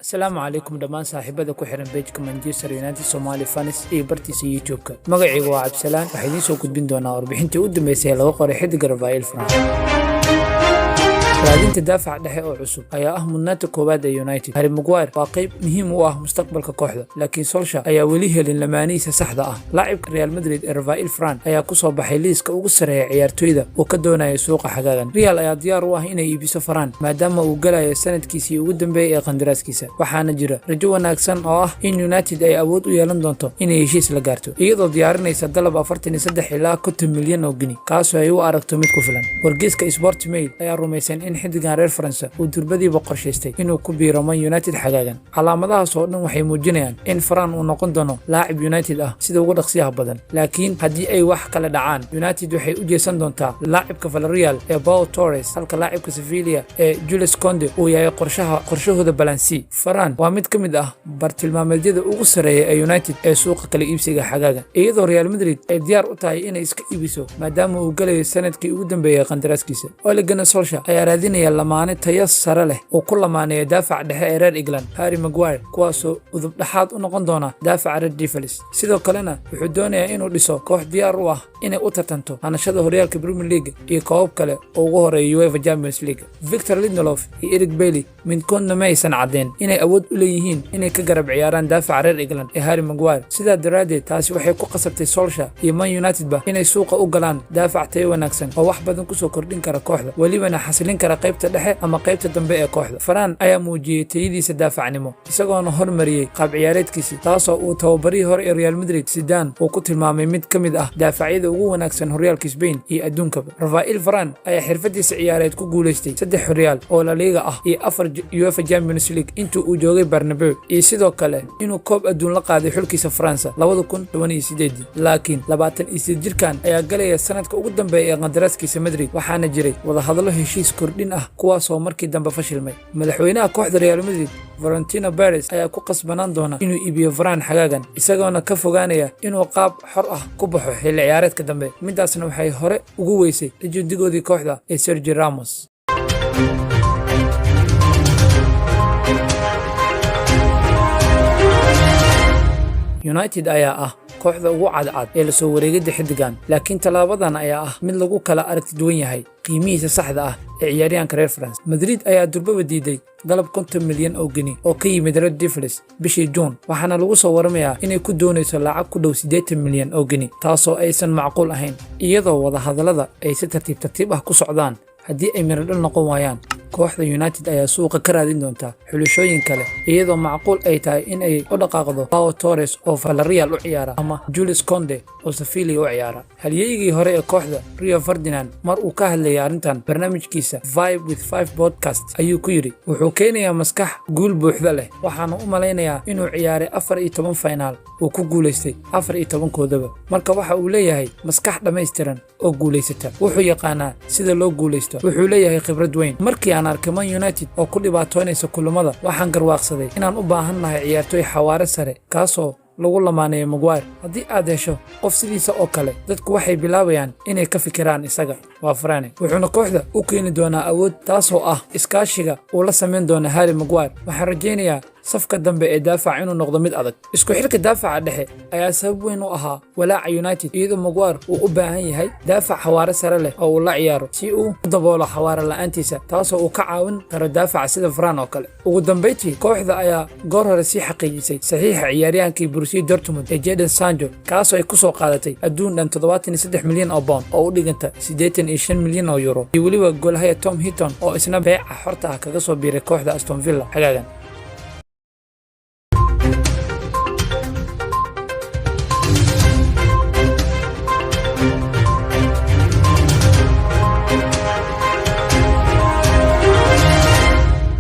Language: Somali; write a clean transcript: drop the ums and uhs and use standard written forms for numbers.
السلام عليكم دمان صاحبada ku xiran page Manchester United Somali fans iyo bartiisa YouTube-ka magacaygu waa Cabsalaan waxaan idin soo gudbin doonaa warbixintii u dambeysay laga qoray xidiga Rafael Varane raadinta daafac dhexe oo cusub ayaa ah mudnaanta koowaad ee United. Harry Maguire waa qayb muhiim u ah mustaqbalka kooxda, laakiin Solskjaer ayaa weli helin lamaanihiisa saxda ah. Laacibka Real Madrid ee Rafael Varane ayaa ku soo baxay liiska ugu sareeya ciyaartoyda oo ka doonaya suuqa xagaagan. Real ayaa diyaar u ah inay iibiso Varane maadaama uu galayo sanadkiisii ugu dambeeyay ee qandaraaskiisa. Waxaana jira rajo wanaagsan oo ah in United ay awood u yeelan doonto inay heshiis la gaarto, iyadoo diyaarinaysa dalab 43 ilaa 50 milyan oo gini, kaasoo ay u aragto mid ku filan. Wargeyska Sport Mail ayaa rumaysan in xidigan reer France uu durbadiiba qorshaystay inuu ku biiro Man United xagaagan. Calaamadahaas oo dhan waxay muujinayaan in Varane uu noqon doono laacib United ah sida ugu dhaqsiyaha badan, laakiin haddii ay wax kala dhacaan, United waxay u jeesan doontaa laacibka Villarreal ee Pau Torres, halka laacibka Sevilla ee Jules Koundé uu yahay qorshahooda balansi. Varane waa mid ka mid ah bartilmaameedyada ugu sareeya ee United ee suuqa kala iibsiga xagaagan, iyadoo Real Madrid ay diyaar u tahay inay iska iibiso maadaama uu galayo sanadkii ugu dambeeyay qandaraaskiisa. Ole Gunnar Solskjaer ayaa raadinaya lamaane tayo sare leh oo ku lamaanaya daafac dhexe ee reer England Harry Maguire, kuwaasoo udub dhaxaad u noqon doona daafaca Red Devils. Sidoo kalena wuxuu doonayaa inuu dhiso koox diyaar u ah inay u tartanto hanashada horyaalka Premier League iyo koobab kale oo ugu horeeya UEFA Champions League. Victor Lindelof iyo Eric Bailly midkoodna ma aysan caddeyn inay awood u leeyihiin inay ka garab ciyaaraan daafaca reer England ee Harry Maguire. Sidaa daraadeed, taasi waxay ku qasabtay Solskjaer iyo Man United inay suuqa u galaan daafac tayo wanaagsan oo wax badan ku soo kordhin kara kooxda, walibana xasilin kara qaybta dhexe ama qaybta dambe ee kooxda. Varane ayaa muujiyay tayadiisa daafacnimo isagoona hormariyay qaab ciyaareedkiisa, taasoo uu tababarihii hore ee Real Madrid Zidane uu ku tilmaamay mid ka mid ah daafacyada ugu wanaagsan horyaalka Spain iyo adduunkaba. Rafael Varane ayaa xirfadiisa ciyaareed ku guuleystay 3 horyaal oo La Liga ah iyo 4 UEFA Champions League intuu uu joogay Bernabeu, iyo sidoo kale inuu koob adduun la qaaday xulkiisa France 2018. laakiin 28 jirkan ayaa galaya sanadka ugu dambeeya ee qandaraaskiisa Madrid, waxaana jiray wadahadallo heshiis kordhin ah kuwaasoo markii dambe fashilmay. Madaxweynaha kooxda Real Madrid Florentino Perez ayaa ku qasbanaan doona inuu iibiyo Varane xagaagan, isagoona ka fogaanaya inuu qaab xor ah ku baxo xilli ciyaareedka dambe. Midaasna waxay hore ugu weysay rajadoodii kooxda ee Sergio Ramos. United ayaa ah kooxda ugu cadcad ee la soo wareegay xidigan, laakiin talaabadan ayaa ah mid lagu kala aragti duwan yahay qiimihiisa saxda ah ee ciyaaryahanka reer France. Madrid ayaa durbaba diiday dalab 50 milyan oo gini oo ka yimid Red Devils bishii June, waxaana lagu soo waramayaa inay ku doonayso lacag ku dhow 80 milyan oo gini, taasoo aysan macquul ahayn, iyadoo wadahadallada ay si tartiib ah ku socdaan. Haddii ay miradhal noqon waayaan, kooxda United ayaa suuqa ka raadin doonta xulashooyin kale, iyadoo macquul ay tahay in ay u dhaqaaqdo Pau Torres oo Villarreal u ciyaara ama Jules Koundé oo Sevilla u ciyaara. Halyeeyigii hore ee kooxda Rio Ferdinand mar uu ka hadlayay arrintan barnaamijkiisa Vibe with 5 podcast ayuu ku yiri, wuxuu keenayaa maskax guul buuxda leh, waxaana u malaynayaa inuu ciyaaray 14 finaal uu ku guuleystay 14koodaba. Marka waxa uu leeyahay maskax dhammaystiran oo guuleysata, wuxuu yaqaanaa sida loo guuleysto, wuxuu leeyahay khibrad weyn. Markii aan arkay Man United oo ku dhibaatoonaysa kulamada, waxaan garwaaqsaday inaan u baahannahay ciyaartoy xawaare sare kaasoo lagu lamaanayo Maguire. Haddii aad hesho qof sidiisa oo kale, dadku waxay bilaabayaan inay ka fikiraan isaga. Waa Varane wuxuuna kooxda u keeni doonaa awood, taasoo ah iskaashiga uu la sameyn doono Harry Maguire. Waxaan rajaynayaa safka dambe ee daafac inuu noqdo mid adag. Isku xirka daafaca dhexe ayaa sabab weyn u ahaa walaaca United, iyadoo Maguire uu u baahan yahay daafac xawaare sare leh oo uu la ciyaaro si uu u daboolo xawaare la'aantiisa, taasoo uu ka caawin karo daafaca sida Varane oo kale. Ugu dambeyntii, kooxda ayaa goor hore sii xaqiijisay saxiixa ciyaaryahankii Borussia Dortmund ee Jadon Sancho, kaasoo ay ku soo qaadatay adduun dhan 73 milyan oo pound oo u dhiganta 85 milyan oo euro, iyo weliba goolhaya Tom Heaton oo isna beeca xorta ah kaga soo biiray kooxda Aston Villa xagaagan.